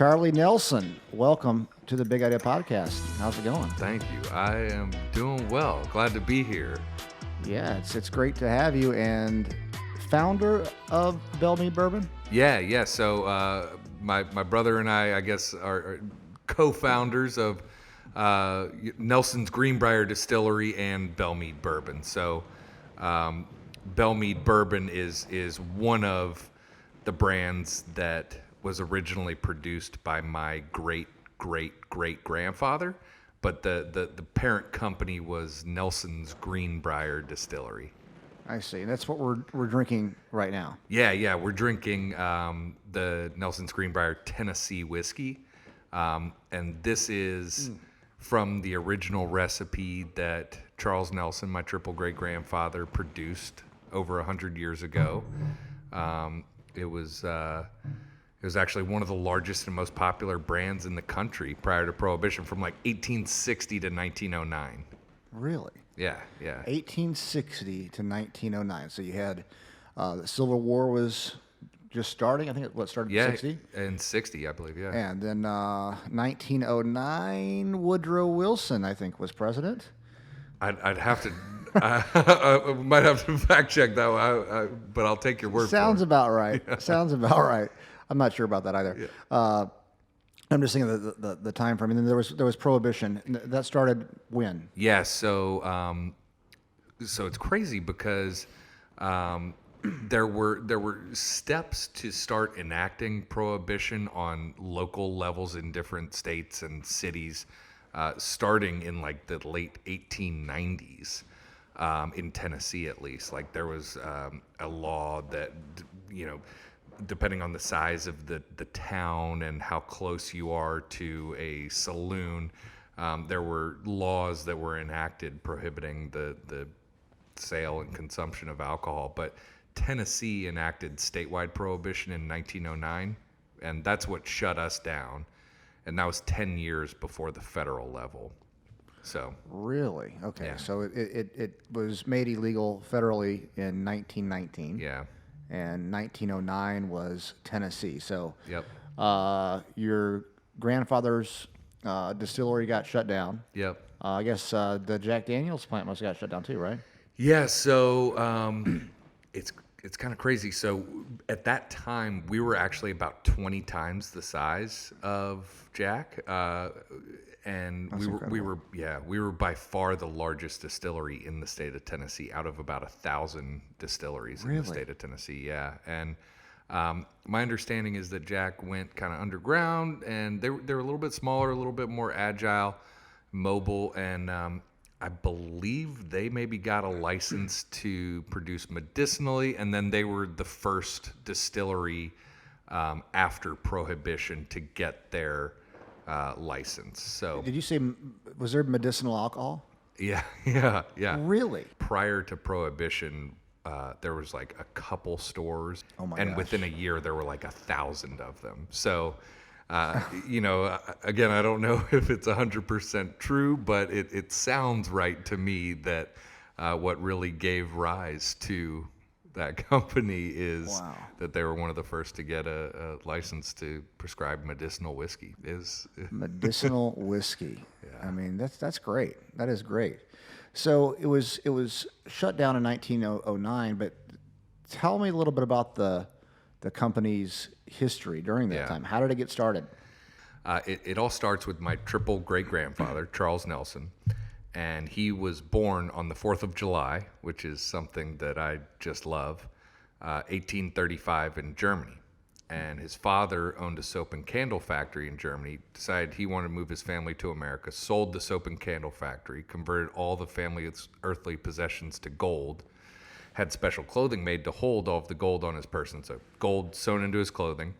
Charlie Nelson, welcome to the Big Idea Podcast. How's it going? Thank you. I am doing well. Glad to be here. Yeah, it's great to have you, and founder of Bellmead Bourbon? Yeah. So my brother and I guess, are co-founders of Nelson's Greenbrier Distillery and Bellmead Bourbon. So Bellmead Bourbon is one of the brands that was originally produced by my great-great-great-grandfather, but the parent company was Nelson's Greenbrier Distillery. I see. That's what we're drinking right now. Yeah. We're drinking the Nelson's Greenbrier Tennessee whiskey, and this is from the original recipe that Charles Nelson, my triple great-grandfather, produced over 100 years ago. It was actually one of the largest and most popular brands in the country prior to Prohibition, from like 1860 to 1909. Really? Yeah. 1860 to 1909. So you had the Civil War was just starting. I think it started in 60? In 60, I believe, yeah. And then 1909, Woodrow Wilson, I think, was president. I'd have to... I might have to fact check that, but I'll take your word for it. Sounds about right. Sounds about right. I'm not sure about that either. Yeah. I'm just thinking of the time frame. And then there was Prohibition. That started when? Yeah. So it's crazy because there were steps to start enacting Prohibition on local levels in different states and cities, starting in like the late 1890s. In Tennessee, at least, like there was a law that, depending on the size of the town and how close you are to a saloon, there were laws that were enacted prohibiting the sale and consumption of alcohol. But Tennessee enacted statewide prohibition in 1909, and that's what shut us down. And that was 10 years before the federal level. So really? Okay. Yeah. So it was made illegal federally in 1919. Yeah. And 1909 was Tennessee. So Yep. Your grandfather's distillery got shut down. Yep. I guess the Jack Daniel's plant must have got shut down too, right? Yeah, so it's kind of crazy. So at that time, we were actually about 20 times the size of Jack, and That's incredible. we were by far the largest distillery in the state of Tennessee, out of about 1,000 distilleries in the state of Tennessee. Yeah, and my understanding is that Jack went kind of underground, and they were a little bit smaller, a little bit more agile, mobile, and I believe they maybe got a license to produce medicinally, and then they were the first distillery after Prohibition to get their license. So Did you say, was there medicinal alcohol? yeah. Really? Prior to Prohibition, there was like a couple stores, and gosh. within a year there were like 1,000 of them. So, again, I don't know if it's 100% true, but it sounds right to me that what really gave rise to that company is that they were one of the first to get a license to prescribe medicinal whiskey. Medicinal whiskey. Yeah. I mean, that's great. That is great. So it was shut down in 1909, but tell me a little bit about the company's history during that time. How did it get started? It all starts with my triple great-grandfather, Charles Nelson, and he was born on the 4th of July, which is something that I just love, 1835 in Germany. And his father owned a soap and candle factory in Germany, decided he wanted to move his family to America, sold the soap and candle factory, converted all the family's earthly possessions to gold, had special clothing made to hold all of the gold on his person. So gold sewn into his clothing,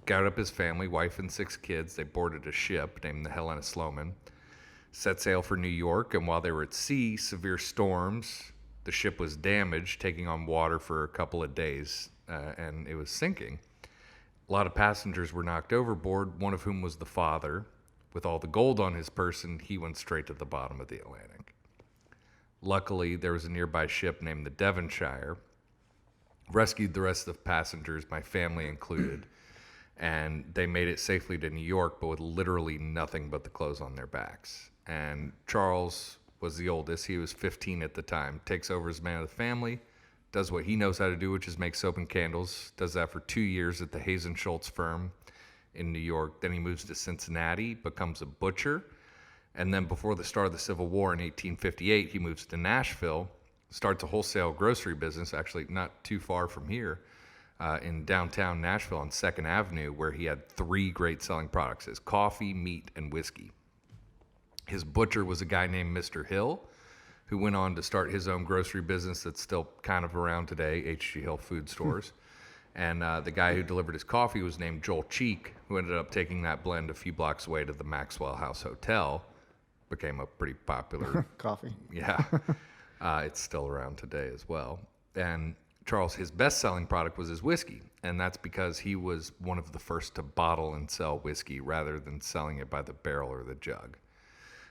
gathered up his family, wife and 6 kids. They boarded a ship named the Helena Sloman, set sail for New York, and while they were at sea, severe storms, the ship was damaged, taking on water for a couple of days, and it was sinking. A lot of passengers were knocked overboard, one of whom was the father. With all the gold on his person, he went straight to the bottom of the Atlantic. Luckily, there was a nearby ship named the Devonshire, rescued the rest of the passengers, my family included, and they made it safely to New York, but with literally nothing but the clothes on their backs. And Charles was the oldest. He was 15 at the time. Takes over as man of the family, does what he knows how to do, which is make soap and candles. Does that for 2 years at the Hazen Schultz firm in New York. Then he moves to Cincinnati, becomes a butcher. And then before the start of the Civil War in 1858, he moves to Nashville, starts a wholesale grocery business, actually not too far from here, in downtown Nashville on 2nd Avenue, where he had 3 great selling products: his coffee, meat, and whiskey. His butcher was a guy named Mr. Hill, who went on to start his own grocery business that's still kind of around today, H.G. Hill Food Stores. And the guy who delivered his coffee was named Joel Cheek, who ended up taking that blend a few blocks away to the Maxwell House Hotel. Became a pretty popular coffee. Yeah. It's still around today as well. And Charles, his best-selling product was his whiskey, and that's because he was one of the first to bottle and sell whiskey rather than selling it by the barrel or the jug.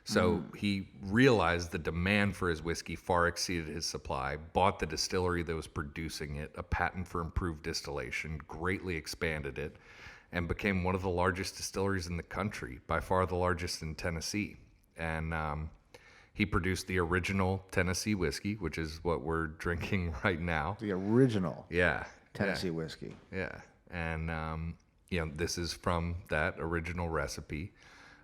So he realized the demand for his whiskey far exceeded his supply, bought the distillery that was producing it, a patent for improved distillation, greatly expanded it, and became one of the largest distilleries in the country, by far the largest in Tennessee. And he produced the original Tennessee whiskey, which is what we're drinking right now. The original Yeah. Tennessee whiskey. Yeah. And, this is from that original recipe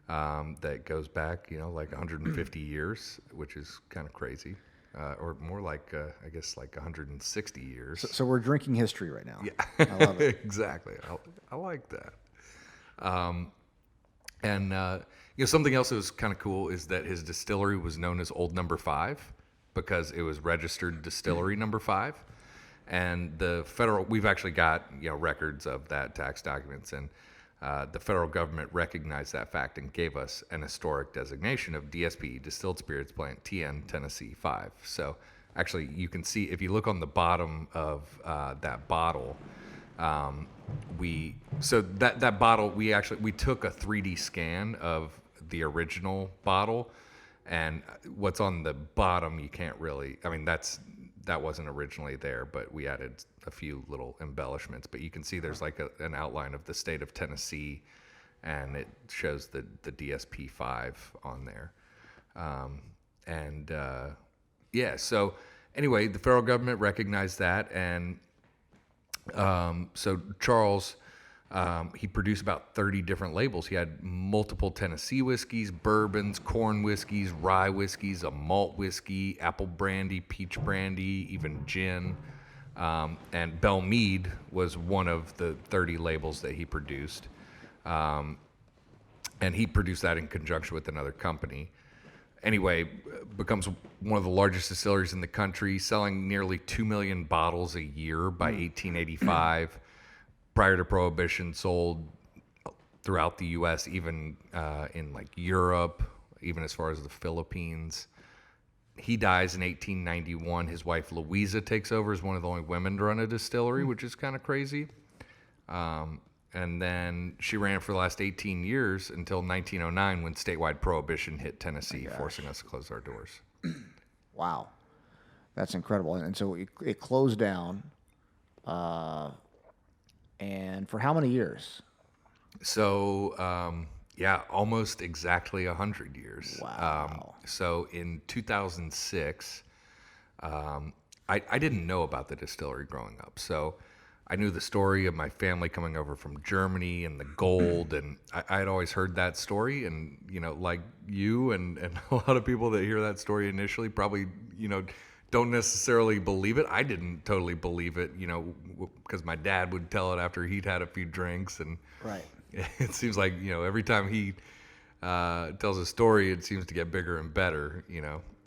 that goes back, like 150 years, which is kind of crazy. Or more like, I guess, like 160 years. So we're drinking history right now. Yeah. I love it. Exactly. I like that. Something else that was kind of cool is that his distillery was known as Old Number 5 because it was registered Distillery Number 5. And we've actually got, records of that, tax documents, and the federal government recognized that fact and gave us an historic designation of DSP, Distilled Spirits Plant Tn Tennessee 5. So actually you can see, if you look on the bottom of that bottle, we took a 3D scan of the original bottle, and what's on the bottom you can't really, that wasn't originally there, but we added a few little embellishments. But you can see there's like an outline of the state of Tennessee, and it shows the DSP 5 on there. So anyway, the federal government recognized that, and so Charles, he produced about 30 different labels. He had multiple Tennessee whiskeys, bourbons, corn whiskeys, rye whiskeys, a malt whiskey, apple brandy, peach brandy, even gin. And Belle Meade was one of the 30 labels that he produced. And he produced that in conjunction with another company. Anyway, becomes one of the largest distilleries in the country, selling nearly 2 million bottles a year by 1885. Prior to Prohibition, sold throughout the U.S., even in like Europe, even as far as the Philippines. He dies in 1891. His wife Louisa takes over as one of the only women to run a distillery, which is kind of crazy. And then she ran it for the last 18 years until 1909, when statewide prohibition hit Tennessee, forcing us to close our doors. Wow. That's incredible. And so it closed down. And for how many years? So, almost exactly 100 years. Wow. So in 2006, I didn't know about the distillery growing up. So I knew the story of my family coming over from Germany and the gold, and I had always heard that story. And, like you and a lot of people that hear that story initially probably, don't necessarily believe it. I didn't totally believe it, because my dad would tell it after he'd had a few drinks. And right. It seems like, every time he tells a story, it seems to get bigger and better,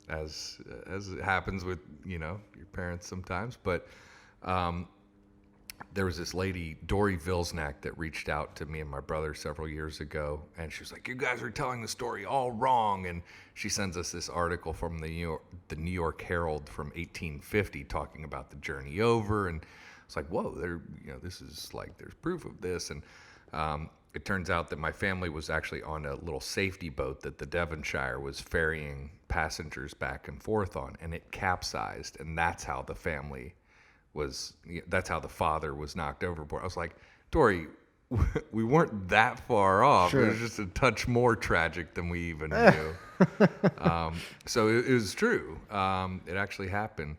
as it happens with, your parents sometimes. But there was this lady, Dory Vilsnack, that reached out to me and my brother several years ago, and she was like, "You guys are telling the story all wrong." And she sends us this article from the New York Herald from 1850 talking about the journey over, and it's like, whoa, this is like, there's proof of this. And it turns out that my family was actually on a little safety boat that the Devonshire was ferrying passengers back and forth on, and it capsized, and that's how the father was knocked overboard. I was like, "Dory, we weren't that far off. Sure. It was just a touch more tragic than we even knew. So it was true. It actually happened.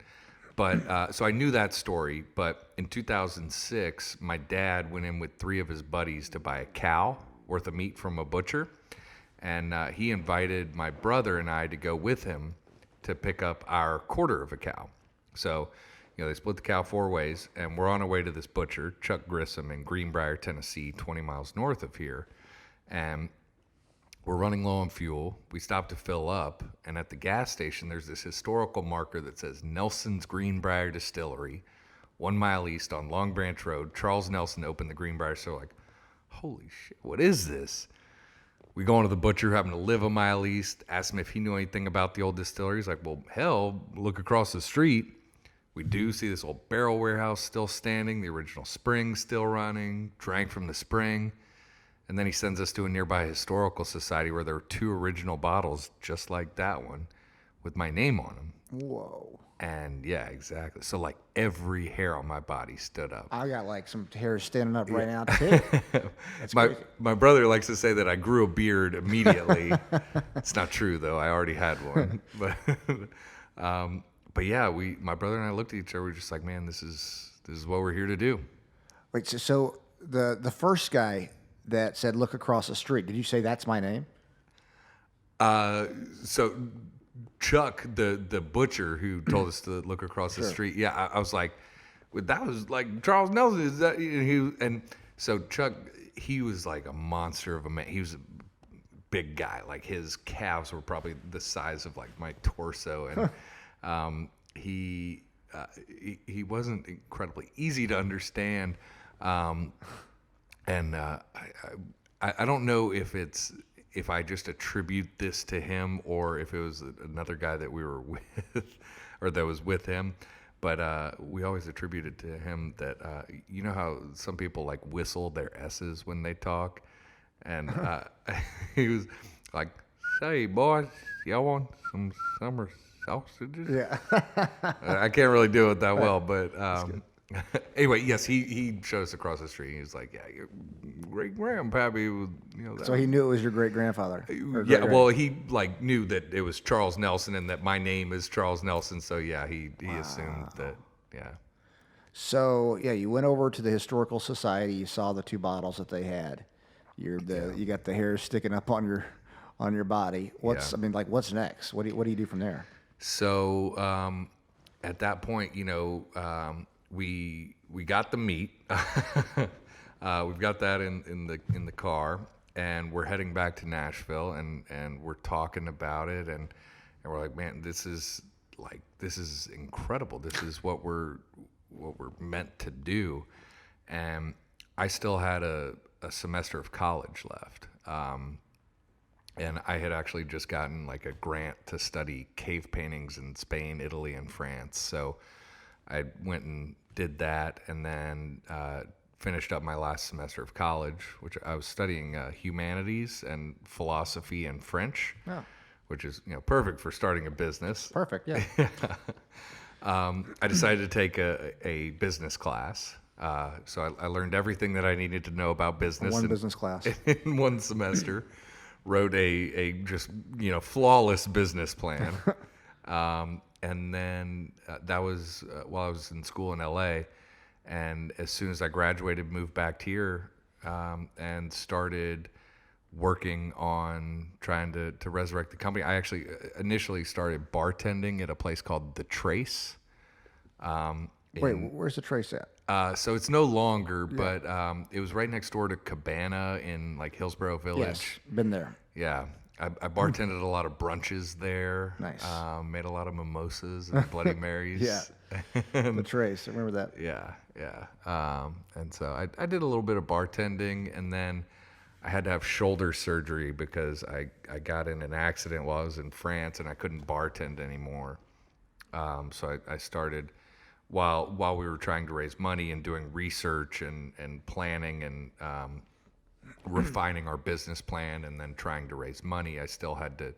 But so I knew that story. But in 2006, my dad went in with 3 of his buddies to buy a cow worth of meat from a butcher. And he invited my brother and I to go with him to pick up our quarter of a cow. So, they split the cow 4 ways, and we're on our way to this butcher, Chuck Grissom, in Greenbrier, Tennessee, 20 miles north of here. And we're running low on fuel. We stop to fill up, and at the gas station, there's this historical marker that says Nelson's Greenbrier Distillery, 1 mile east on Long Branch Road. Charles Nelson opened the Greenbrier. So like, holy shit, what is this? We go into the butcher, happen to live a mile east, asked him if he knew anything about the old distillery. He's like, well, hell, look across the street. We do see this old barrel warehouse still standing, the original spring still running, drank from the spring. And then he sends us to a nearby historical society where there were 2 original bottles just like that one with my name on them. Whoa. And yeah, exactly. So like every hair on my body stood up. I got like some hairs standing up right now too. That's crazy. My brother likes to say that I grew a beard immediately. It's not true though. I already had one. But yeah, my brother and I looked at each other. We were just like, man, this is what we're here to do. Wait, so the first guy that said look across the street, did you say that's my name? So Chuck, the butcher who told us to look across the street, yeah, I was like, well, that was like Charles Nelson. Is that? And so Chuck, he was like a monster of a man. He was a big guy. Like his calves were probably the size of like my torso, and he wasn't incredibly easy to understand. And I don't know if I just attribute this to him or if it was another guy that we were with or that was with him. But we always attribute it to him that, you know how some people like whistle their S's when they talk? And he was like, say, boys, y'all want some summer sausages? Yeah. I can't really do it that well, but anyway, yes, he showed us across the street. He was like, yeah, your great-grandpappy was, that So he knew it was your great-grandfather? Yeah, well, he like knew that it was Charles Nelson and that my name is Charles Nelson. So yeah, he assumed that, yeah. So yeah, you went over to the historical society. You saw the 2 bottles that they had. You got the hairs sticking up on your body. What's next? What do you do from there? So at that point, we got the meat. We've got that in the car, and we're heading back to Nashville, and we're talking about it, and we're like, man, this is incredible. This is what we're meant to do. And I still had a semester of college left. And I had actually just gotten like a grant to study cave paintings in Spain, Italy, and France. So I went and did that, and then finished up my last semester of college, which I was studying humanities and philosophy and French, which is perfect for starting a business. Perfect, yeah. I decided to take a business class. So I learned everything that I needed to know about business. Business class. In one semester. Wrote a just flawless business plan, and then that was while I was in school in LA, and as soon as I graduated, moved back here, and started working on trying to resurrect the company. I actually initially started bartending at a place called The Trace. Wait, where's The Trace at? So it's no longer, but it was right next door to Cabana in like Hillsborough Village. Yes, been there. Yeah. I bartended a lot of brunches there. Nice. Made a lot of mimosas and Bloody Marys. Yeah. The Trace, I remember that. Yeah. And so I did a little bit of bartending, and then I had to have shoulder surgery because I got in an accident while I was in France and I couldn't bartend anymore. So I started while we were trying to raise money and doing research and planning and refining our business plan and then trying to raise money, I still had to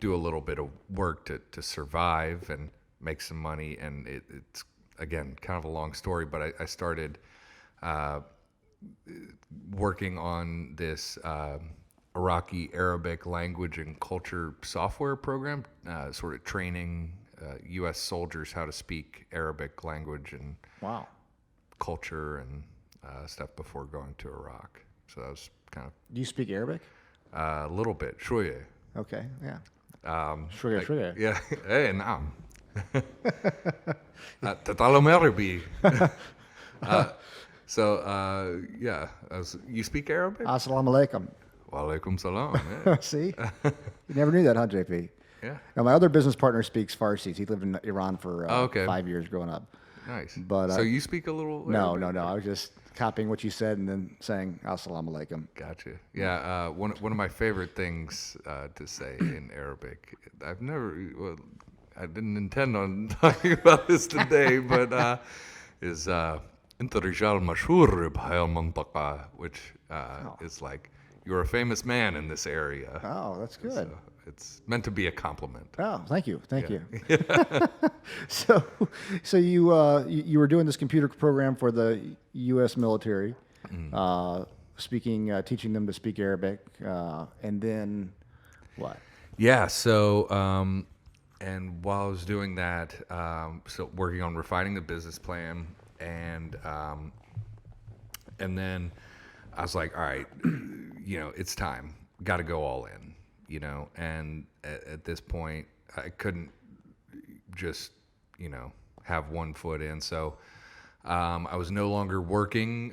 do a little bit of work to survive and make some money. And it's, again, kind of a long story, but I started working on this Iraqi Arabic language and culture software program, sort of training U.S. soldiers how to speak Arabic language and Wow. culture and stuff before going to Iraq. So that was kind of Do you speak Arabic? a little bit. Shoye. Okay. Yeah. Like, Sugar. yeah. Hey, نعم. تتعلم عربي. So yeah, you speak Arabic? Assalamu alaikum. Wa alaikum salam. Yeah. See? You never knew that, huh, JP? Yeah. Now, my other business partner speaks Farsi. He lived in Iran for Okay. 5 years growing up. Nice. But, so you speak a little No, Arabic? no. I was just copying what you said and then saying Assalamu alaikum. Gotcha. Yeah, one of my favorite things to say in Arabic. I didn't intend on talking about this today, but is "Inta rijal mashhur b'hai al-mantaqa," which is like you're a famous man in this area. Oh, that's good. So it's meant to be a compliment. Oh, thank you. So you were doing this computer program for the U.S. military, teaching them to speak Arabic, and then what? Yeah. So, and while I was doing that, so working on refining the business plan, and then I was like, all right, it's time. Got to go all in, And at this point, I couldn't just, have one foot in. So I was no longer working.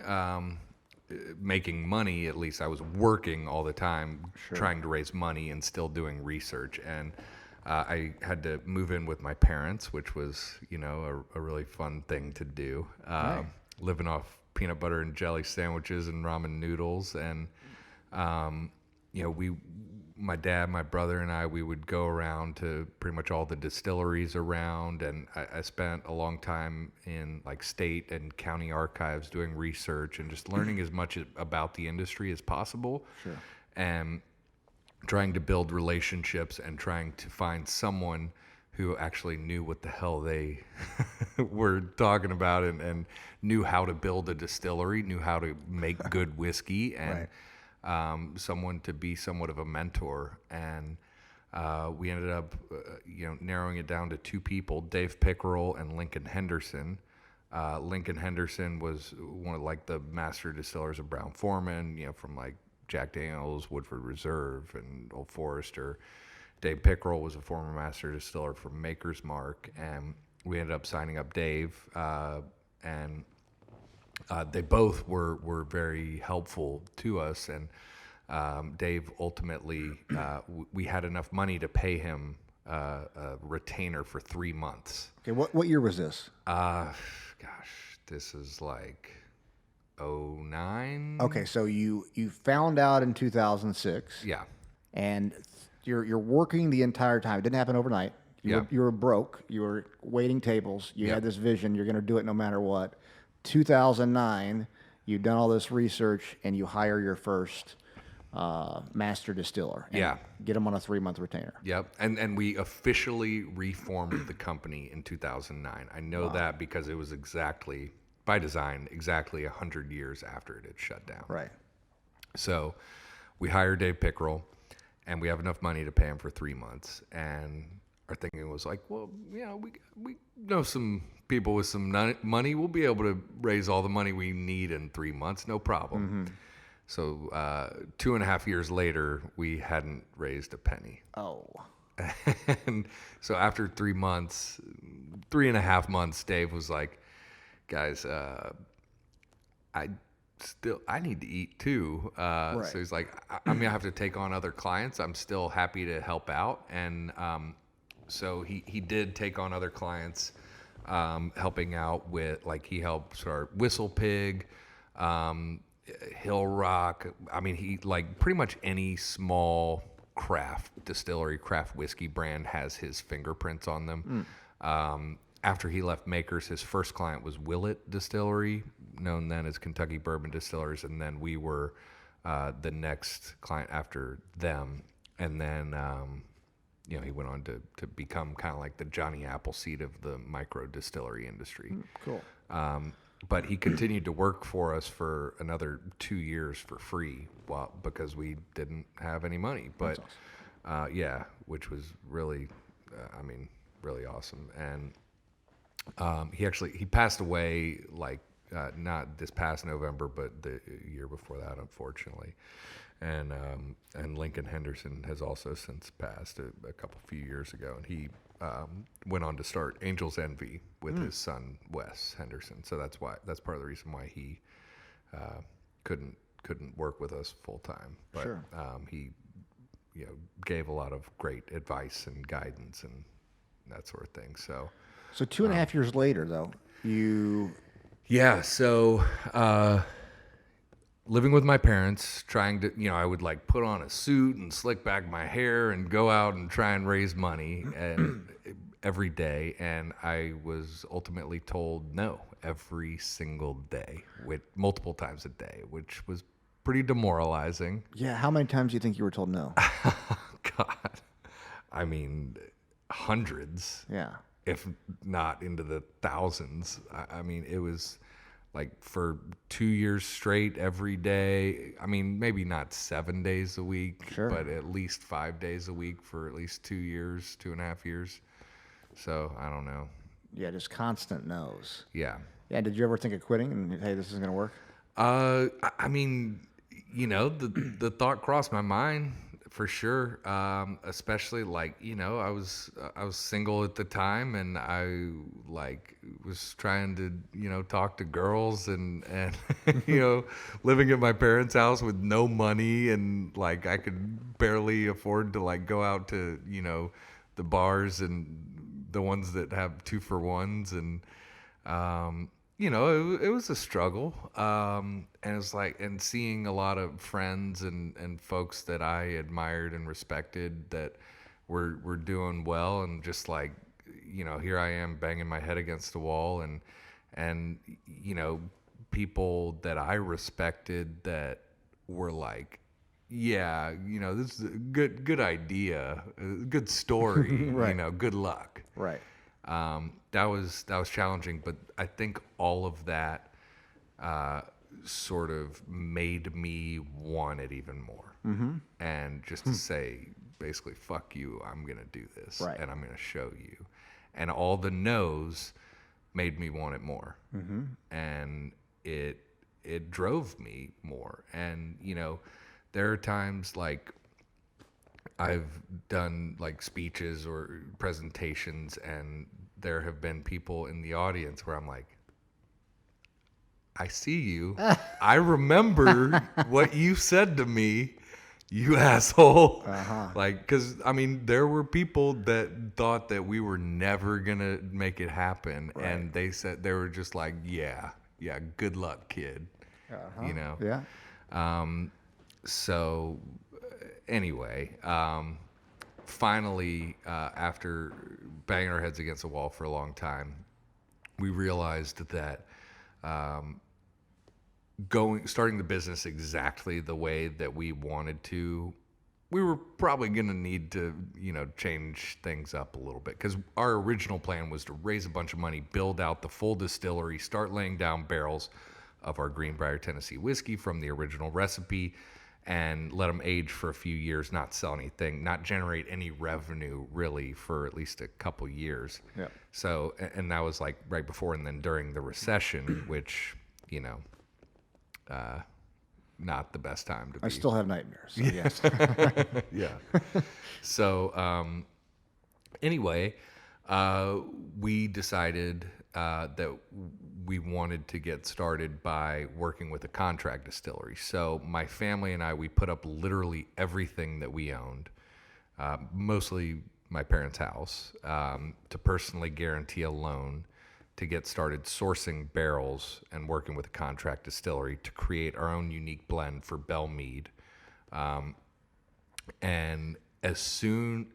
Making money, at least I was working all the time, trying to raise money and still doing research. And I had to move in with my parents, which was, a really fun thing to do. Right. Living off peanut butter and jelly sandwiches and ramen noodles. And, my dad, my brother, and I, we would go around to pretty much all the distilleries around, and I spent a long time in like state and county archives doing research and just learning as much about the industry as possible, and trying to build relationships and trying to find someone who actually knew what the hell they were talking about and knew how to build a distillery, knew how to make good whiskey, and someone to be somewhat of a mentor. And we ended up, narrowing it down to two people, Dave Pickerel and Lincoln Henderson. Lincoln Henderson was one of like the master distillers of Brown-Forman, from like Jack Daniels, Woodford Reserve, and Old Forester. Dave Pickerel was a former master distiller from Maker's Mark, and we ended up signing up Dave, and they both were very helpful to us. And Dave ultimately, we had enough money to pay him a retainer for 3 months. Okay, what year was this? This is like 2009. Okay, so you found out in 2006. Yeah. And you're working the entire time. It didn't happen overnight. You were broke. You were waiting tables. You had this vision. You're going to do it no matter what. 2009, you've done all this research, and you hire your first master distiller. And get him on a 3-month retainer. Yep. And we officially reformed the company in 2009. I know that because it was exactly, by design, exactly 100 years after it had shut down. Right. So we hired Dave Pickerel, and we have enough money to pay him for 3 months. And our thinking was like, well, we know some people with some money. We'll be able to raise all the money we need in 3 months, no problem. Mm-hmm. So 2.5 years later, we hadn't raised a penny. Oh. And so after 3 months, 3.5 months, Dave was like, guys, I need to eat too. So he's like, I'm gonna have to take on other clients. I'm still happy to help out. And so he did take on other clients, helping out with, like, he helped start Whistle Pig, Hill Rock. I mean, he, like, pretty much any small craft distillery, craft whiskey brand has his fingerprints on them. After he left Makers, his first client was Willett Distillery, known then as Kentucky Bourbon Distillers, and then we were the next client after them. And then, he went on to become kind of like the Johnny Appleseed of the micro distillery industry. Cool. but he continued to work for us for another 2 years for free, because we didn't have any money. But Awesome. yeah, which was really, really awesome. And he passed away like not this past November, but the year before that, unfortunately. And Lincoln Henderson has also since passed a few years ago, and he went on to start Angel's Envy with his son Wes Henderson. So that's part of the reason why he couldn't work with us full time. But Sure. He gave a lot of great advice and guidance and that sort of thing. So 2.5 years later, though, you yeah, so living with my parents, trying to, I would like put on a suit and slick back my hair and go out and try and raise money and every day. And I was ultimately told no every single day, with multiple times a day, which was pretty demoralizing. Yeah, how many times do you think you were told no? God, I mean, hundreds. Yeah. If not into the thousands. I mean, it was like for 2 years straight every day. I mean, maybe not 7 days a week, Sure. but at least 5 days a week for at least 2 years, 2.5 years. So I don't know. Yeah, just constant no's. Yeah. Yeah, did you ever think of quitting and, hey, this isn't going to work? I mean, the thought crossed my mind for sure. Especially like, I was single at the time, and I like was trying to, talk to girls and living at my parents' house with no money, and like I could barely afford to like go out to, the bars and the ones that have 2-for-1s, and it was a struggle. And it was like, and seeing a lot of friends and folks that I admired and respected that were doing well, and just like, here I am banging my head against the wall, and people that I respected that were like, yeah, this is a good idea, good story, Right. good luck. Right. That was challenging, but I think all of that sort of made me want it even more. Mm-hmm. And just to say, basically, fuck you, I'm going to do this, Right. and I'm going to show you. And all the no's made me want it more. Mm-hmm. And it drove me more. And, there are times like I've done like speeches or presentations, and there have been people in the audience where I'm like, I see you. I remember what you said to me, you asshole. Uh-huh. Like, because, I mean, there were people that thought that we were never going to make it happen. Right. And they were just like, yeah, good luck, kid. Uh-huh. Yeah. So anyway, finally, after banging our heads against the wall for a long time, we realized that starting the business exactly the way that we wanted to, we were probably going to need to, change things up a little bit, because our original plan was to raise a bunch of money, build out the full distillery, start laying down barrels of our Greenbrier, Tennessee whiskey from the original recipe, and let them age for a few years, not sell anything, not generate any revenue really for at least a couple years. Yeah. So, and that was like right before and then during the recession, which, not the best time to be. I still have nightmares. So yes. Yeah. So, anyway, we decided that we wanted to get started by working with a contract distillery. So my family and I, we put up literally everything that we owned, mostly my parents' house, to personally guarantee a loan to get started sourcing barrels and working with a contract distillery to create our own unique blend for Bell Mead. And as soon,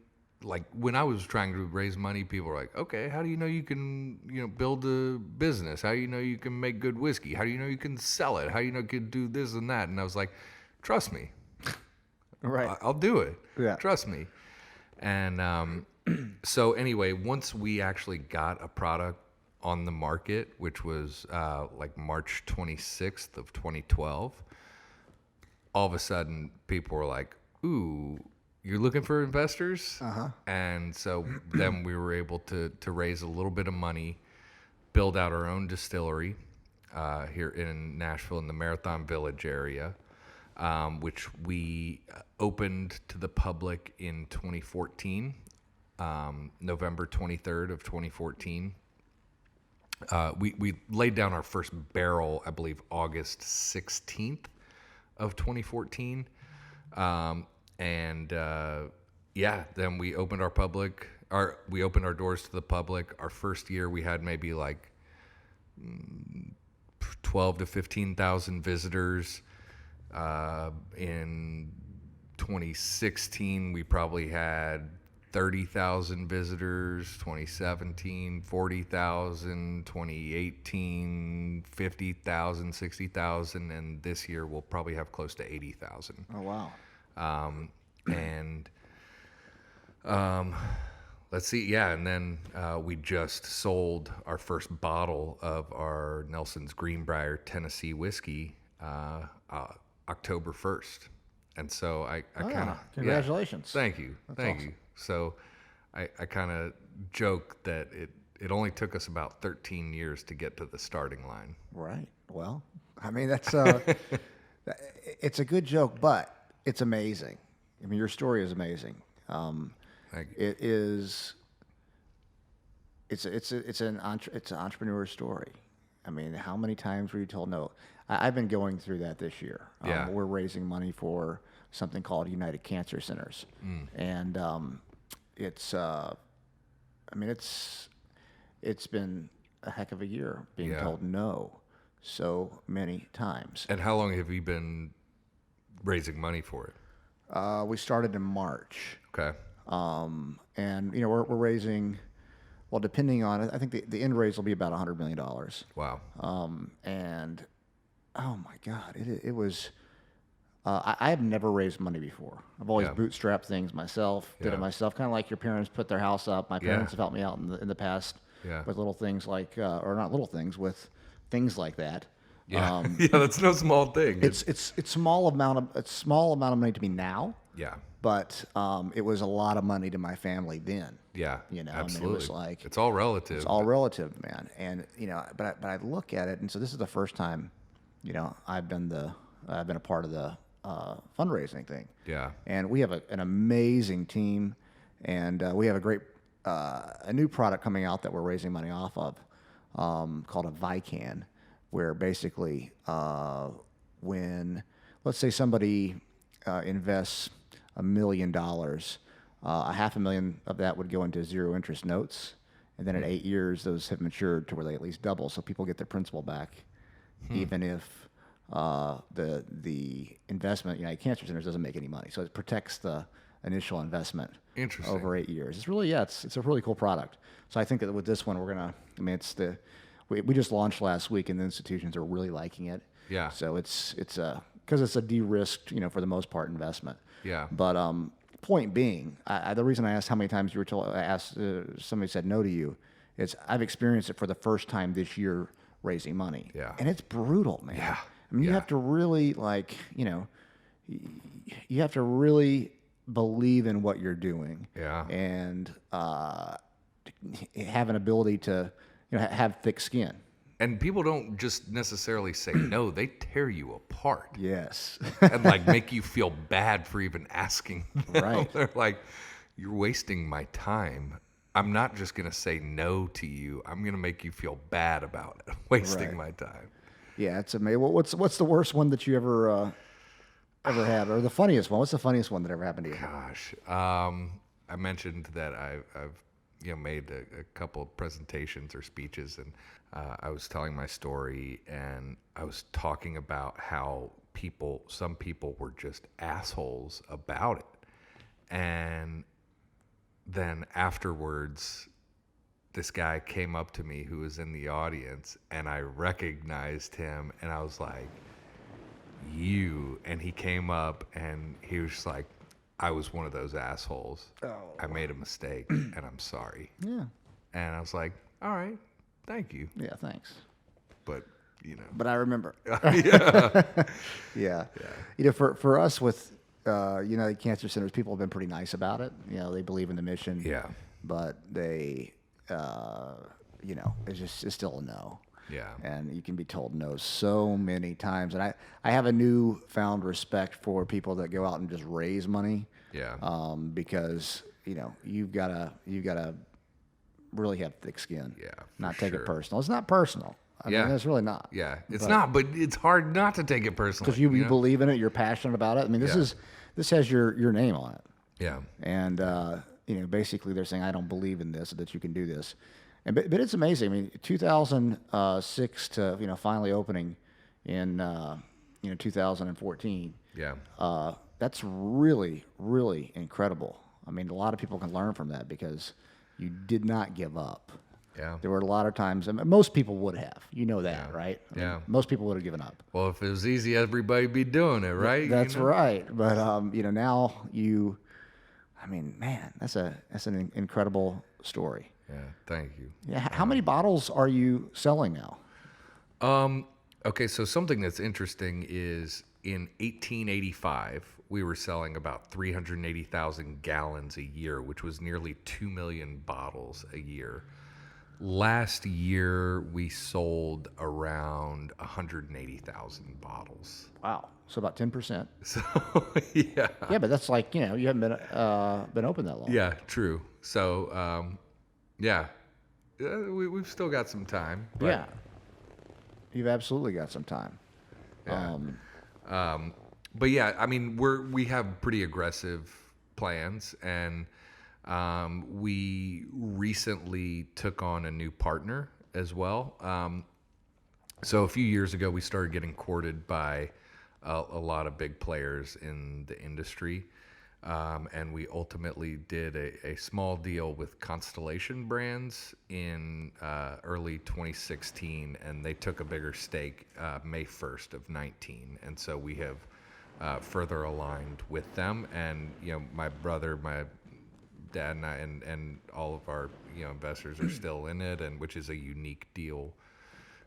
like when I was trying to raise money, people were like, okay, how do you know you can, build a business? How do you know you can make good whiskey? How do you know you can sell it? How do you know you can do this and that? And I was like, trust me. Right. I'll do it. Yeah. Trust me. And so anyway, once we actually got a product on the market, which was like March 26th of 2012, all of a sudden people were like, ooh, you're looking for investors? And so then we were able to raise a little bit of money, build out our own distillery here in Nashville in the Marathon Village area, which we opened to the public in 2014, November 23rd of 2014. We laid down our first barrel, I believe, August 16th of 2014. Then we opened we opened our doors to the public. Our first year we had maybe like 12 to 15,000 visitors. In 2016 we probably had 30,000 visitors, 2017, 40,000, 2018, 50,000, 60,000, and this year we'll probably have close to 80,000. Oh, wow. Let's see. Yeah. And then, we just sold our first bottle of our Nelson's Greenbrier Tennessee whiskey, October 1st. And so I kind of, congratulations. Thank you. Thank you. So I kind of joke that it only took us about 13 years to get to the starting line. Right. Well, I mean, that's, it's a good joke, but it's amazing. I mean, your story is amazing. Thank you. It is. It's an entrepreneur story. I mean, how many times were you told no? I've been going through that this year. Yeah. We're raising money for something called United Cancer Centers, and it's. I mean, it's been a heck of a year being told no so many times. And how long have you been raising money for it? We started in March. Okay. And we're raising, well, depending on it, I think the end raise will be about $100 million. Wow. And oh my God, it was. I have never raised money before. I've always bootstrapped things myself, did it myself, kind of like your parents put their house up. My parents have helped me out in the past with little things like, or not little things, with things like that. Yeah, that's no small thing. It's small amount of money to me now. Yeah. But it was a lot of money to my family then. Yeah, absolutely. I mean, it was like it's all relative. It's all relative, man. And but I look at it, and so this is the first time, I've been a part of the fundraising thing. Yeah. And we have an amazing team, and we have a new product coming out that we're raising money off of, called a Vican, where basically when, let's say somebody invests $1 million, $500,000 of that would go into zero interest notes, and then in 8 years those have matured to where they at least double, so people get their principal back, even if the investment, United Cancer Centers, doesn't make any money. So it protects the initial investment over 8 years. It's really it's a really cool product. So I think that with this one we just launched last week, and the institutions are really liking it. Yeah. So it's because it's a de-risked, for the most part, investment. Yeah. But point being, the reason I asked how many times you were told, somebody said no to you, is I've experienced it for the first time this year raising money. Yeah. And it's brutal, man. Yeah. I mean, you have to really you have to really believe in what you're doing. Yeah. And have an ability to, have thick skin. And people don't just necessarily say no; they tear you apart. Yes. And make you feel bad for even asking them. Right. They're like, "You're wasting my time. I'm not just gonna say no to you. I'm gonna make you feel bad about it, wasting my time." Yeah, it's amazing. What's the worst one that you ever had, or the funniest one? What's the funniest one that ever happened to you? Gosh, I mentioned that I've made a couple of presentations or speeches, and I was telling my story, and I was talking about how some people were just assholes about it, and then afterwards, this guy came up to me who was in the audience, and I recognized him, and I was like, "You," and he came up, and he was just like, "I was one of those assholes. I made a mistake, and I'm sorry." Yeah. And I was like, "All right, thank you. Yeah, thanks. But, you know. But I remember. Yeah. Yeah. You know, for us with United Cancer Centers, people have been pretty nice about it. You know, they believe in the mission. Yeah. But they, you know, it's still a no. Yeah. And you can be told no so many times. And I have a newfound respect for people that go out and just raise money. Yeah. Because, you know, you've gotta really have thick skin. Yeah, Not for take sure. it personal. It's not personal. I Yeah. mean, it's really not. Yeah. It's not, but it's hard not to take it personally. Because you know? believe in it, you're passionate about it. I mean, this has your name on it. Yeah. And you know, basically they're saying I don't believe in this, that you can do this. And but it's amazing. I mean, 2006 to, you know, finally opening in 2014. Yeah. That's really, really incredible. I mean, a lot of people can learn from that because you did not give up. Yeah. There were a lot of times, I mean, most people would have. You know that, right? I mean, Yeah. most people would have given up. Well, if it was easy, everybody'd be doing it, right? That's You know? right. But you know, now I mean, man, that's an incredible story. Yeah. Thank you. Yeah. How many bottles are you selling now? Okay, so something that's interesting is in 1885, we were selling about 380,000 gallons a year, which was nearly 2 million bottles a year. Last year, we sold around 180,000 bottles. Wow. So about 10%. So, yeah. Yeah, but that's like, you know, you haven't been open that long. Yeah, true. So, yeah, we've still got some time. But, Yeah. You've absolutely got some time. Yeah. But yeah, I mean, we have pretty aggressive plans, and we recently took on a new partner as well. So a few years ago, we started getting courted by a lot of big players in the industry. And we ultimately did a small deal with Constellation Brands in early 2016, and they took a bigger stake May 1st of 19. And so we have further aligned with them. And, you know, my brother, my dad, and I, and all of our, you know, investors are still in it, and which is a unique deal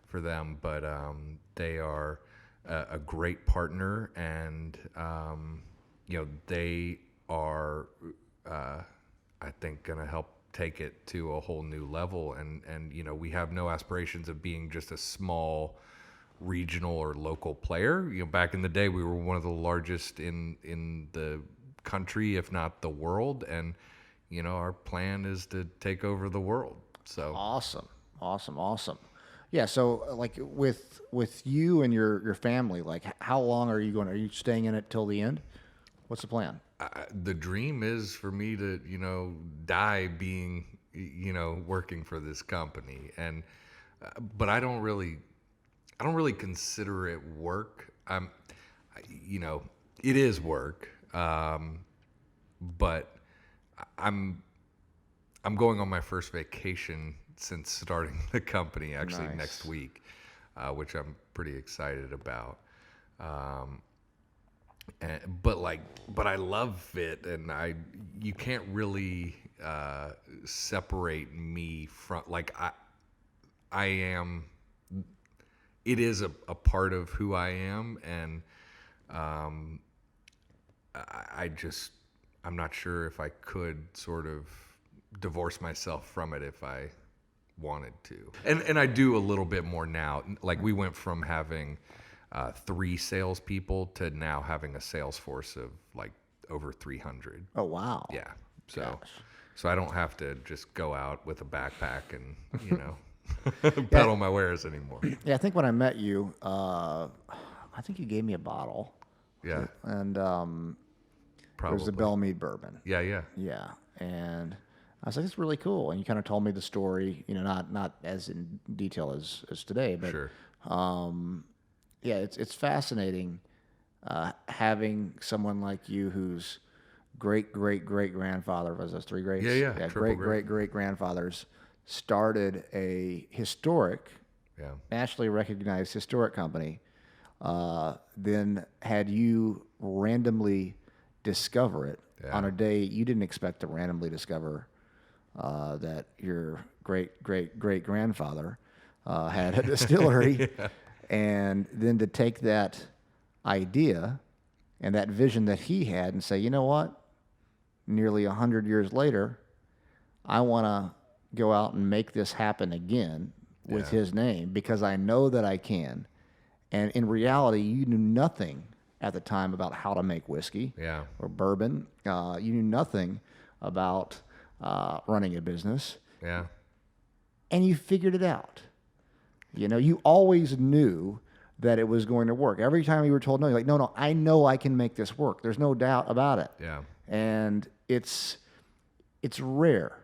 for them. But they are a great partner, and you know, they are, I think, going to help take it to a whole new level. And you know, we have no aspirations of being just a small regional or local player. You know, back in the day, we were one of the largest in the country, if not the world. And you know, our plan is to take over the world. So Awesome. Yeah. So like with you and your family, like how long are you staying in it till the end? What's the plan? the dream is for me to, you know, die being, you know, working for this company. And, but I don't really consider it work. You know, it is work. But I'm going on my first vacation since starting the company, actually Nice. next week, which I'm pretty excited about. But I love it, and you can't really separate me from, like, I am. It is a part of who I am, and I'm not sure if I could sort of divorce myself from it if I wanted to. And I do a little bit more now. Like, we went from having 3 salespeople to now having a sales force of like over 300. Oh, wow. Yeah. So Gosh. so I don't have to just go out with a backpack and, you know, peddle my wares anymore. Yeah, I think when I met you, I think you gave me a bottle. Yeah. And it was the Probably. Belle Meade bourbon. Yeah, yeah. Yeah, and I was like, "It's really cool." And you kind of told me the story, you know, not as in detail as today, but Sure. yeah, it's fascinating having someone like you whose great grandfather was those 3 greats. Yeah, triple great grandfathers started a historic, Yeah. nationally recognized historic company. Then had you randomly discover it Yeah. on a day you didn't expect to randomly discover that your great grandfather had a distillery, and then to take that idea and that vision that he had and say, you know what, nearly 100 years later, I want to go out and make this happen again with his name because I know that I can. And in reality, you knew nothing at the time about how to make whiskey or bourbon. You knew nothing about running a business. Yeah. And you figured it out. You know, you always knew that it was going to work. Every time you were told no, you're like, no, I know I can make this work. There's no doubt about it. Yeah. And it's rare.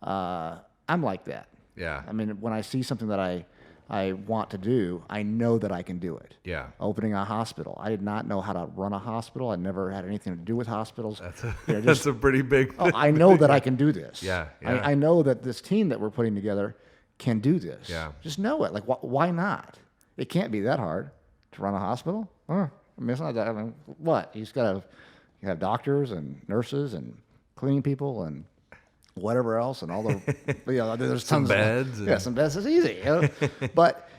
I'm like that. Yeah. I mean, when I see something that I want to do, I know that I can do it. Yeah. Opening a hospital. I did not know how to run a hospital. I never had anything to do with hospitals. That's a pretty big... I know that I can do this. Yeah. I know that this team that we're putting together can do this. Yeah. Just know it. Like, why not? It can't be that hard to run a hospital. I mean, it's not that. I mean, what? You have doctors and nurses and cleaning people and whatever else and all the, there's some tons beds. Of, some beds. It's easy. But,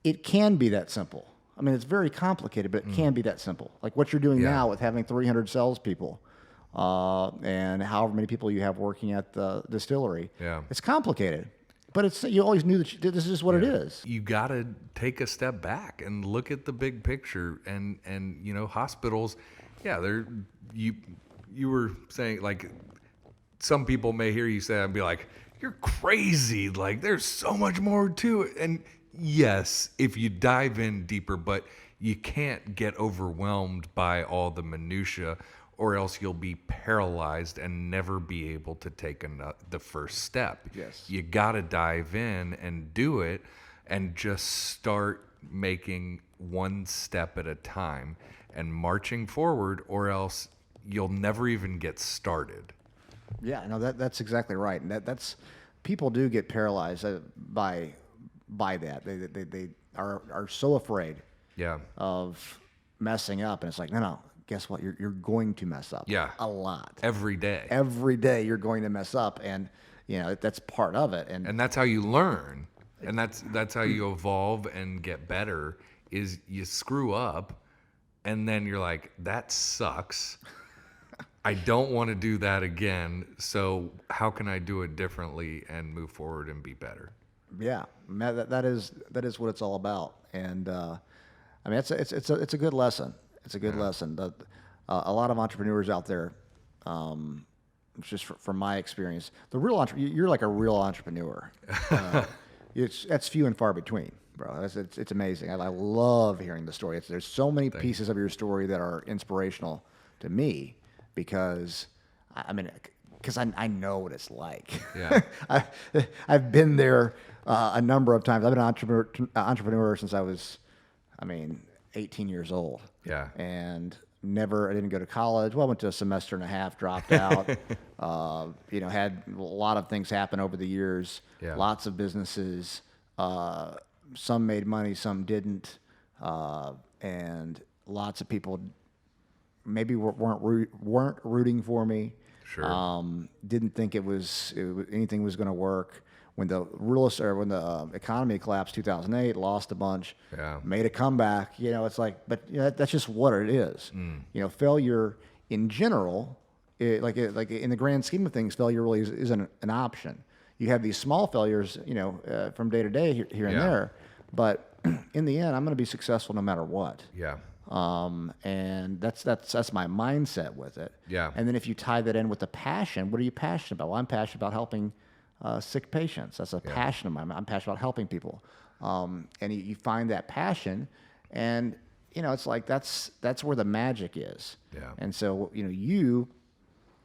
it can be that simple. I mean, it's very complicated, but it can be that simple. Like what you're doing now with having 300 salespeople and however many people you have working at the distillery. Yeah. It's complicated. But you always knew that this is just what it is. You got to take a step back and look at the big picture. And hospitals, you were saying, like, some people may hear you say that and be like, you're crazy. Like, there's so much more to it. And yes, if you dive in deeper, but you can't get overwhelmed by all the minutia, or else you'll be paralyzed and never be able to take the first step. Yes. You got to dive in and do it and just start making one step at a time and marching forward, or else you'll never even get started. Yeah, no, that's exactly right. And that's people do get paralyzed by that. They are so afraid of messing up. And it's like, no. Guess what? You're going to mess up. Yeah. A lot. Every day. Every day you're going to mess up, and that's part of it. And that's how you learn, and that's how you evolve and get better. Is you screw up, and then you're like, that sucks. I don't want to do that again. So how can I do it differently and move forward and be better? Yeah, that is what it's all about. And I mean, it's a good lesson. It's a good lesson. A lot of entrepreneurs out there, just from my experience, you're like a real entrepreneur. That's few and far between, bro. It's amazing. I love hearing the story. There's so many pieces of your story that are inspirational to me because, I know what it's like. Yeah. I've been there a number of times. I've been an entrepreneur since I was, 18 years old. Yeah. And I didn't go to college. Well, I went to a semester and a half, dropped out. Had a lot of things happen over the years. Yeah. Lots of businesses. Some made money, some didn't. And lots of people maybe weren't rooting for me. Sure. Didn't think anything was going to work. When the economy collapsed 2008, lost a bunch, made a comeback. It's like, but that's just what it is. Failure in general, like in the grand scheme of things, failure really isn't an option. You have these small failures, from day to day here and there, but in the end, I'm going to be successful no matter what. Yeah. And that's my mindset with it. Yeah. And then if you tie that in with the passion, what are you passionate about? Well, I'm passionate about helping sick patients. That's a passion of mine. I'm passionate about helping people. And you find that passion, and it's like that's where the magic is. Yeah. And so you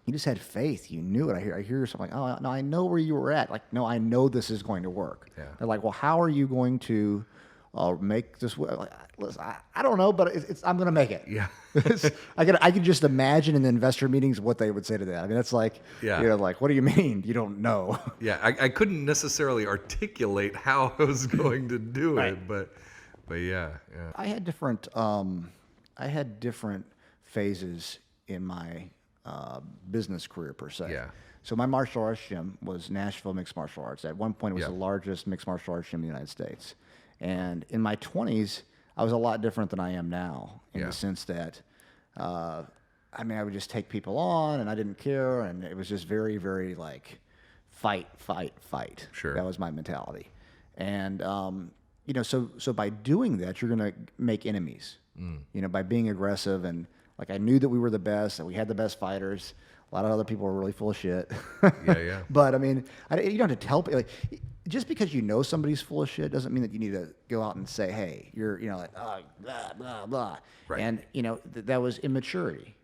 just had faith. You knew it. I hear something like, oh no, I know where you were at. Like, no, I know this is going to work. Yeah. They're like, well, how are you going to make this? Like, listen, I don't know, but I'm going to make it. Yeah. I could just imagine in the investor meetings what they would say to that. I mean, that's like, like, what do you mean you don't know? Yeah, I couldn't necessarily articulate how I was going to do it, but yeah. I had different phases in my business career per se. Yeah. So my martial arts gym was Nashville Mixed Martial Arts. At one point, it was Yeah. the largest mixed martial arts gym in the United States. And in my 20s, I was a lot different than I am now in Yeah. the sense that, I mean, I would just take people on and I didn't care. And it was just very, very like fight, fight, fight. Sure. That was my mentality. And, you know, so by doing that, you're going to make enemies, you know, by being aggressive. And like, I knew that we were the best, that we had the best fighters. A lot of other people were really full of shit. Yeah. But I mean, you don't have to tell people. Like, just because you know somebody's full of shit doesn't mean that you need to go out and say, "Hey, you're," you know, like, "Oh, blah blah blah." Right. And you know, that was immaturity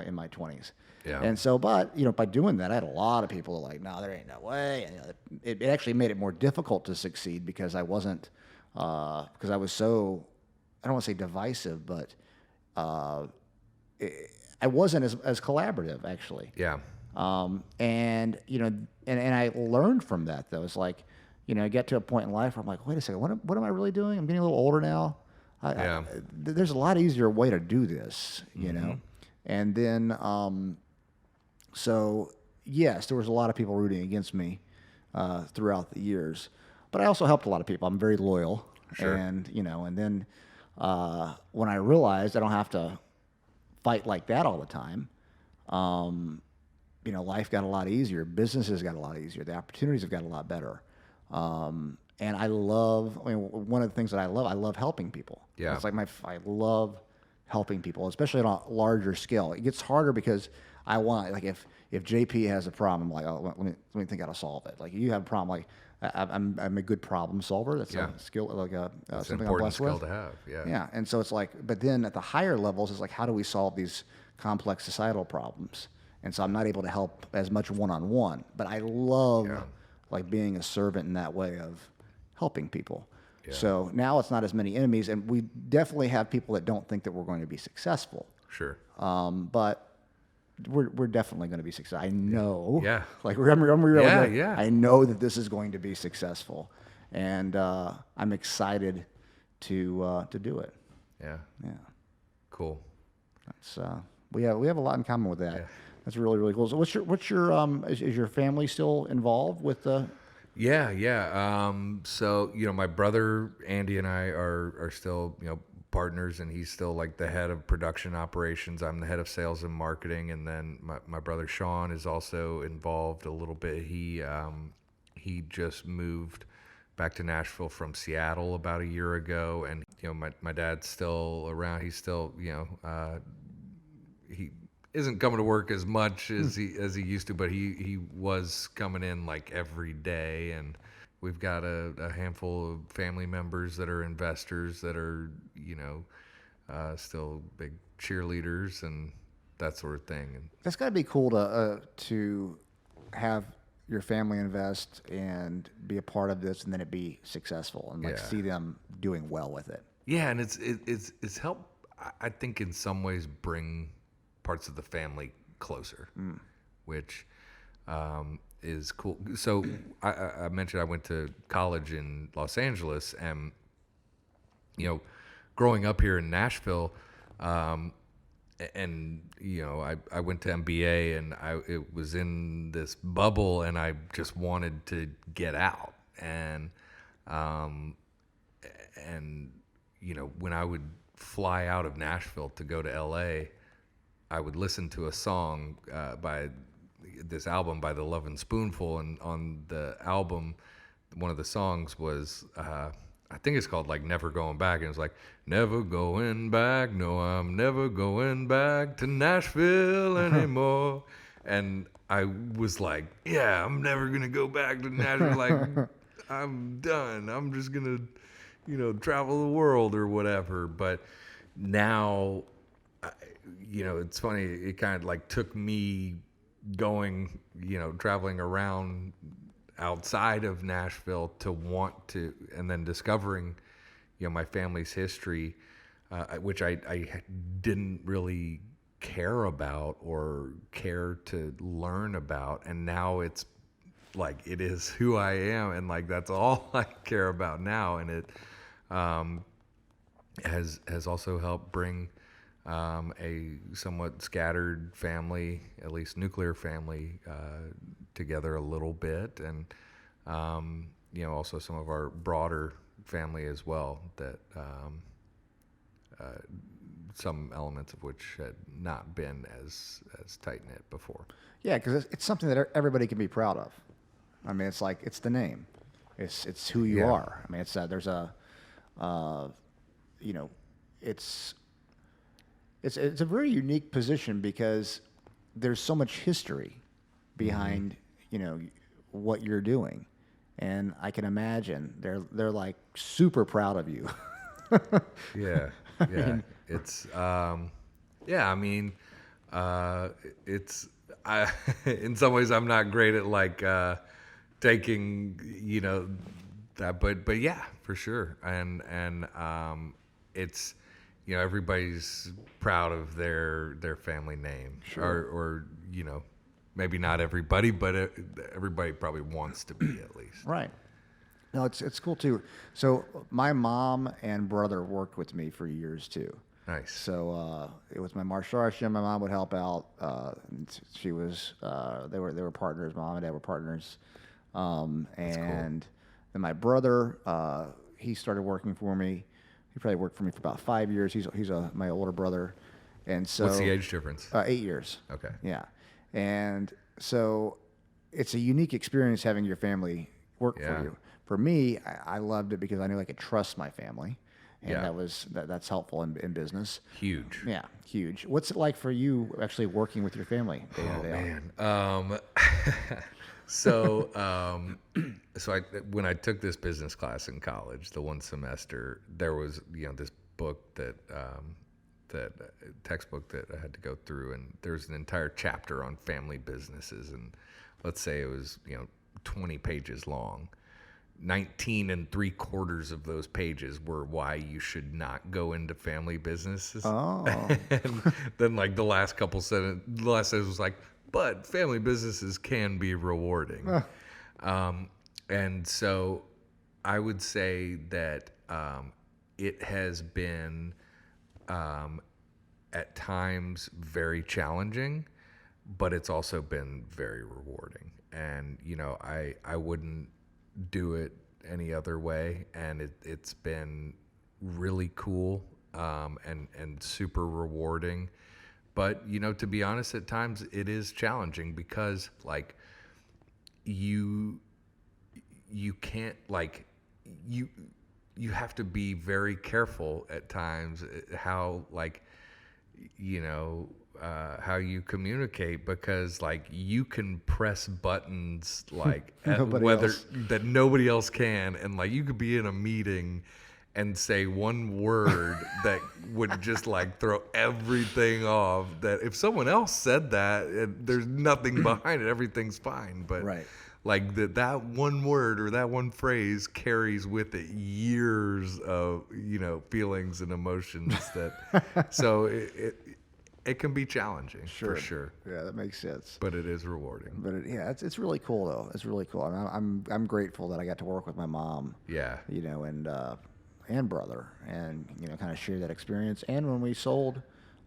in my 20s. Yeah. And so, but you know, by doing that, I had a lot of people like, "No, there ain't no way." And, you know, it actually made it more difficult to succeed because I wasn't, because I was so, I don't want to say divisive, but I wasn't as collaborative actually. Yeah. And you know, and I learned from that though. It's like, you know, I get to a point in life where I'm like, wait a second, what am I really doing? I'm getting a little older now. Yeah. There's a lot easier way to do this, you know. And then, so yes, there was a lot of people rooting against me throughout the years, but I also helped a lot of people. I'm very loyal, Sure. and you know, and then when I realized I don't have to fight like that all the time. You know, life got a lot easier. Businesses got a lot easier. The opportunities have got a lot better. And I mean, one of the things that I love helping people. Yeah. It's like I love helping people, especially on a larger scale. It gets harder because I want, like, if JP has a problem, I'm like, oh, let me think how to solve it. Like, you have a problem, like, I'm a good problem solver. That's Yeah. a skill, like It's something an I'm important blessed skill with. to have. Yeah. Yeah, and so it's like, but then at the higher levels, it's like, how do we solve these complex societal problems? And so I'm not able to help as much one-on-one, but I love like being a servant in that way of helping people. Yeah. So now it's not as many enemies, and we definitely have people that don't think that we're going to be successful. Sure. But we're definitely going to be successful. I know. Yeah. Like remember, Yeah. I know that this is going to be successful, and I'm excited to do it. Yeah. Yeah. Cool. That's we have a lot in common with that. Yeah. That's really, really cool. So what's your is your family still involved with the? Yeah. So, you know, my brother Andy and I are still, you know, partners, and he's still like the head of production operations. I'm the head of sales and marketing, and then my brother Sean is also involved a little bit. He just moved back to Nashville from Seattle about a year ago, and you know, my dad's still around. He's still, you know, he isn't coming to work as much as he used to, but he was coming in like every day. And we've got a handful of family members that are investors that are, you know, still big cheerleaders and that sort of thing. And That's got to be cool to have your family invest and be a part of this, and then it be successful, and like Yeah. see them doing well with it. yeah, and it's helped, I think, in some ways bring parts of the family closer, which is cool. So I mentioned I went to college in Los Angeles, and you know, growing up here in Nashville, and you know, I went to MBA, and it was in this bubble, and I just wanted to get out, and you know, when I would fly out of Nashville to go to LA, I would listen to a song by this album by the Lovin' Spoonful, and on the album, one of the songs was I think it's called like Never Going Back, and it's like, never going back, no, I'm never going back to Nashville anymore. And I was like, yeah, I'm never gonna go back to Nashville. Like, I'm done. I'm just gonna, you know, travel the world or whatever. But now, you know, it's funny. It kind of like took me going, you know, traveling around outside of Nashville to want to, and then discovering, you know, my family's history, which I didn't really care about or care to learn about. And now it's like, it is who I am. And like, that's all I care about now. And it has also helped bring a somewhat scattered family, at least nuclear family, together a little bit, and also some of our broader family as well. That some elements of which had not been as tight knit before. Yeah, because it's something that everybody can be proud of. I mean, it's like it's the name, it's who you are. I mean, it's there's a, it's a very unique position because there's so much history behind what you're doing, and I can imagine they're like super proud of you. Yeah. It's it's in some ways I'm not great at like taking that, but yeah, for sure, and it's everybody's proud of their family name, Sure. or maybe not everybody, but everybody probably wants to be at least. Right. No, it's cool too. So my mom and brother worked with me for years too. Nice. So it was my martial arts gym. My mom would help out. She was they were partners. My mom and dad were partners. And then my brother he started working for me. He probably worked for me for about 5 years. He's my older brother. And so What's the age difference? 8 years. Okay. Yeah. And so it's a unique experience having your family work for you. For me, I loved it because I knew I could trust my family, and that's helpful in business. Huge. Yeah, huge. What's it like for you actually working with your family day to day? Man. So when I took this business class in college, the one semester, there was this book that textbook that I had to go through, and there's an entire chapter on family businesses, and let's say it was 20 pages long. 19 3/4 of those pages were why you should not go into family businesses. Oh. And then like the last sentence was like, but family businesses can be rewarding. And so I would say that it has been at times very challenging, but it's also been very rewarding. And I wouldn't do it any other way, and it's been really cool and super rewarding. But to be honest, at times it is challenging because like you can't like you have to be very careful at times how like how you communicate, because like you can press buttons like that nobody else can, and like you could be in a meeting and say one word that would just like throw everything off, that if someone else said that and there's nothing behind it, everything's fine, but Right. like that one word or that one phrase carries with it years of feelings and emotions that so it can be challenging, for sure. Yeah, that makes sense. But it is rewarding. But it's really cool though. It's really cool. I mean, I'm grateful that I got to work with my mom. Yeah. And brother, and kind of share that experience. And when we sold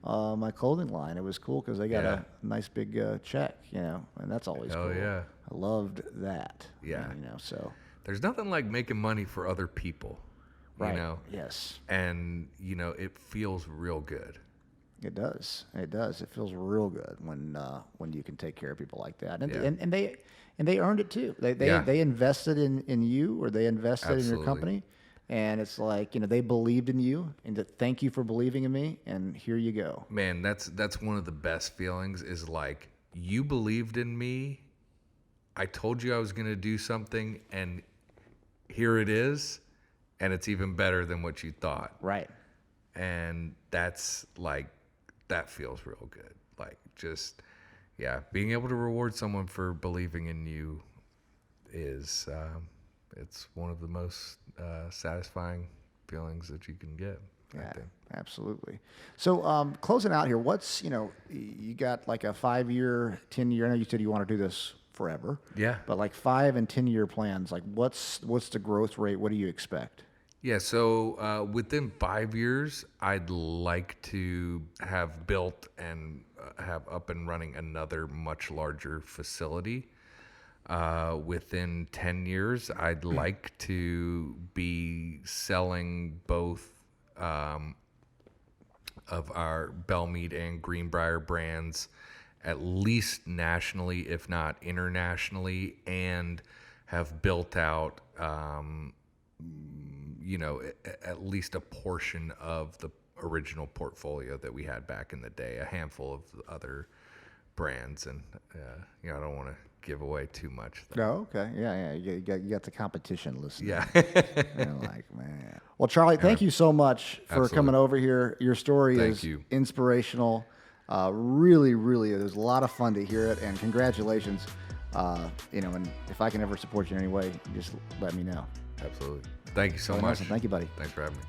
my clothing line, it was cool because they got a nice big check, and that's always cool. Yeah. I loved that. Yeah. So there's nothing like making money for other people. right. Yes. And it feels real good. It does. It does. It feels real good when you can take care of people like that, and Yeah. and they earned it too. They invested in you, or they invested in your Absolutely. company, and it's like they believed in you, and to thank you for believing in me, and here you go. Man, that's one of the best feelings, is like, you believed in me. I told you I was going to do something, and here it is, and it's even better than what you thought. Right. And that's like, that feels real good. Like, just, being able to reward someone for believing in you is, it's one of the most satisfying feelings that you can get. Yeah, absolutely. So closing out here, what's, you got like a 5-year, 10-year, I know you said you want to do this forever. Yeah. But like 5 and 10-year plans, like what's the growth rate? What do you expect? Yeah, so within 5 years, I'd like to have built and have up and running another much larger facility. Within 10 years, I'd like to be selling both of our Bellmead and Greenbrier brands at least nationally, if not internationally, and have built out at least a portion of the original portfolio that we had back in the day, a handful of other brands. And, I don't want to give away too much. Oh, okay. Yeah. You got the competition listening. Yeah. They're like, man. Well, Charlie, thank you so much for Absolutely. coming over here. Your story Thank is you. inspirational. Really, really, it was a lot of fun to hear it, and congratulations. And if I can ever support you in any way, just let me know. Absolutely. Thank you so Really much. awesome. Thank you, buddy. Thanks for having me.